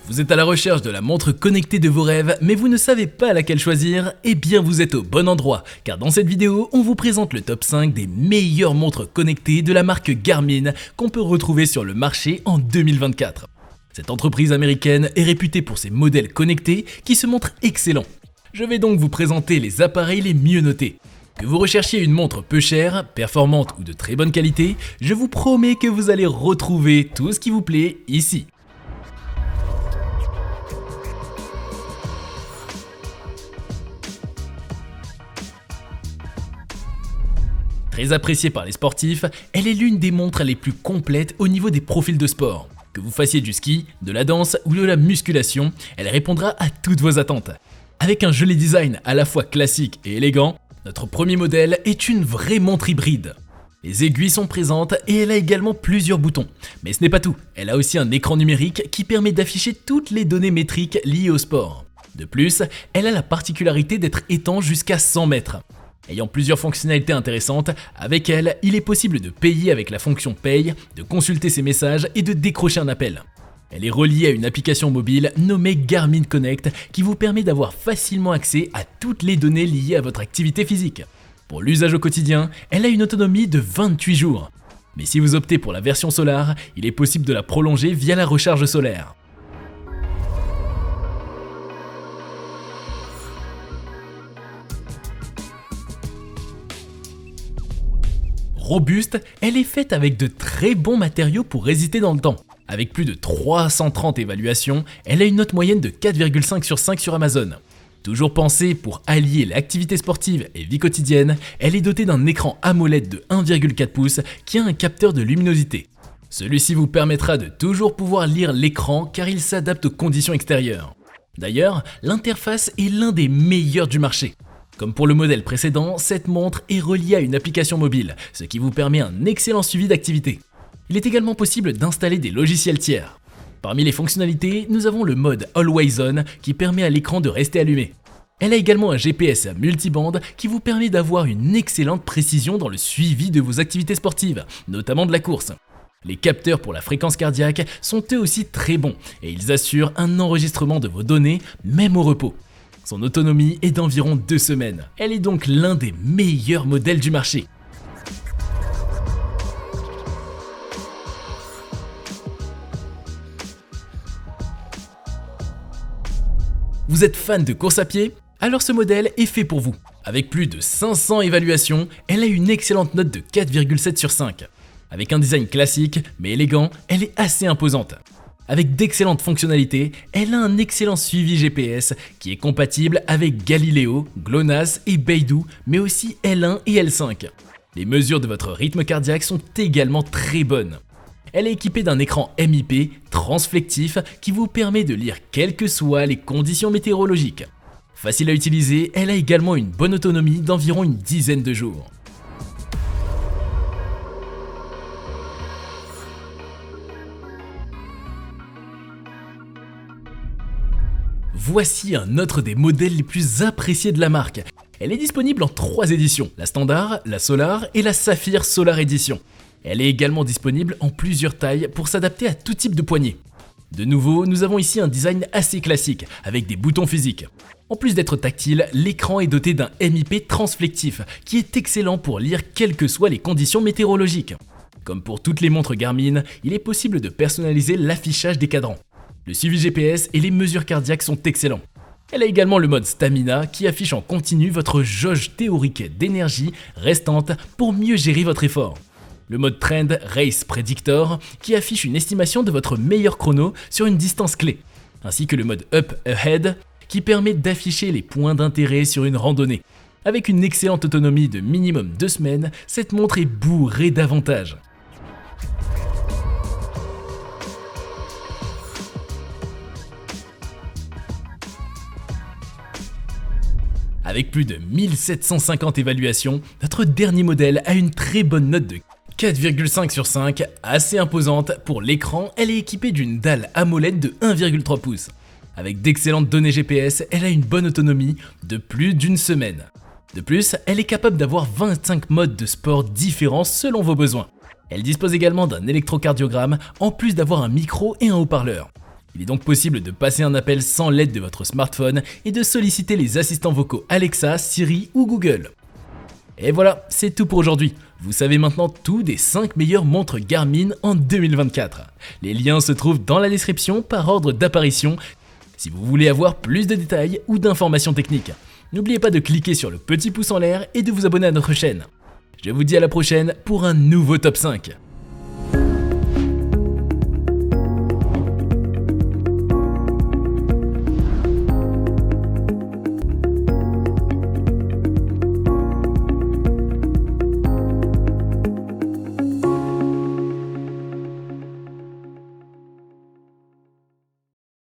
Vous êtes à la recherche de la montre connectée de vos rêves, mais vous ne savez pas laquelle choisir? Eh bien vous êtes au bon endroit, car dans cette vidéo, on vous présente le top 5 des meilleures montres connectées de la marque Garmin qu'on peut retrouver sur le marché en 2024. Cette entreprise américaine est réputée pour ses modèles connectés qui se montrent excellents. Je vais donc vous présenter les appareils les mieux notés. Que vous recherchiez une montre peu chère, performante ou de très bonne qualité, je vous promets que vous allez retrouver tout ce qui vous plaît ici. Très appréciée par les sportifs, elle est l'une des montres les plus complètes au niveau des profils de sport. Que vous fassiez du ski, de la danse ou de la musculation, elle répondra à toutes vos attentes. Avec un joli design à la fois classique et élégant, notre premier modèle est une vraie montre hybride. Les aiguilles sont présentes et elle a également plusieurs boutons. Mais ce n'est pas tout, elle a aussi un écran numérique qui permet d'afficher toutes les données métriques liées au sport. De plus, elle a la particularité d'être étanche jusqu'à 100 mètres. Ayant plusieurs fonctionnalités intéressantes, avec elle, il est possible de payer avec la fonction Paye, de consulter ses messages et de décrocher un appel. Elle est reliée à une application mobile nommée Garmin Connect qui vous permet d'avoir facilement accès à toutes les données liées à votre activité physique. Pour l'usage au quotidien, elle a une autonomie de 28 jours. Mais si vous optez pour la version Solar, il est possible de la prolonger via la recharge solaire. Robuste, elle est faite avec de très bons matériaux pour résister dans le temps. Avec plus de 330 évaluations, elle a une note moyenne de 4,5 sur 5 sur Amazon. Toujours pensée pour allier l'activité sportive et vie quotidienne, elle est dotée d'un écran AMOLED de 1,4 pouces qui a un capteur de luminosité. Celui-ci vous permettra de toujours pouvoir lire l'écran car il s'adapte aux conditions extérieures. D'ailleurs, l'interface est l'un des meilleurs du marché. Comme pour le modèle précédent, cette montre est reliée à une application mobile, ce qui vous permet un excellent suivi d'activité. Il est également possible d'installer des logiciels tiers. Parmi les fonctionnalités, nous avons le mode Always On qui permet à l'écran de rester allumé. Elle a également un GPS multibande qui vous permet d'avoir une excellente précision dans le suivi de vos activités sportives, notamment de la course. Les capteurs pour la fréquence cardiaque sont eux aussi très bons et ils assurent un enregistrement de vos données même au repos. Son autonomie est d'environ 2 semaines. Elle est donc l'un des meilleurs modèles du marché. Vous êtes fan de course à pied? Alors ce modèle est fait pour vous. Avec plus de 500 évaluations, elle a une excellente note de 4,7 sur 5. Avec un design classique mais élégant, elle est assez imposante. Avec d'excellentes fonctionnalités, elle a un excellent suivi GPS qui est compatible avec Galileo, GLONASS et Beidou, mais aussi L1 et L5. Les mesures de votre rythme cardiaque sont également très bonnes. Elle est équipée d'un écran MIP transflectif qui vous permet de lire quelles que soient les conditions météorologiques. Facile à utiliser, elle a également une bonne autonomie d'environ une dizaine de jours. Voici un autre des modèles les plus appréciés de la marque. Elle est disponible en 3 éditions, la Standard, la Solar et la Saphir Solar Edition. Elle est également disponible en plusieurs tailles pour s'adapter à tout type de poignet. De nouveau, nous avons ici un design assez classique, avec des boutons physiques. En plus d'être tactile, l'écran est doté d'un MIP transflectif, qui est excellent pour lire quelles que soient les conditions météorologiques. Comme pour toutes les montres Garmin, il est possible de personnaliser l'affichage des cadrans. Le suivi GPS et les mesures cardiaques sont excellents. Elle a également le mode Stamina qui affiche en continu votre jauge théorique d'énergie restante pour mieux gérer votre effort. Le mode Trend Race Predictor qui affiche une estimation de votre meilleur chrono sur une distance clé. Ainsi que le mode Up Ahead qui permet d'afficher les points d'intérêt sur une randonnée. Avec une excellente autonomie de minimum 2 semaines, cette montre est bourrée d'avantages. Avec plus de 1750 évaluations, notre dernier modèle a une très bonne note de 4,5 sur 5, assez imposante. Pour l'écran, elle est équipée d'une dalle AMOLED de 1,3 pouces. Avec d'excellentes données GPS, elle a une bonne autonomie de plus d'une semaine. De plus, elle est capable d'avoir 25 modes de sport différents selon vos besoins. Elle dispose également d'un électrocardiogramme en plus d'avoir un micro et un haut-parleur. Il est donc possible de passer un appel sans l'aide de votre smartphone et de solliciter les assistants vocaux Alexa, Siri ou Google. Et voilà, c'est tout pour aujourd'hui. Vous savez maintenant tout des 5 meilleures montres Garmin en 2024. Les liens se trouvent dans la description par ordre d'apparition si vous voulez avoir plus de détails ou d'informations techniques. N'oubliez pas de cliquer sur le petit pouce en l'air et de vous abonner à notre chaîne. Je vous dis à la prochaine pour un nouveau top 5.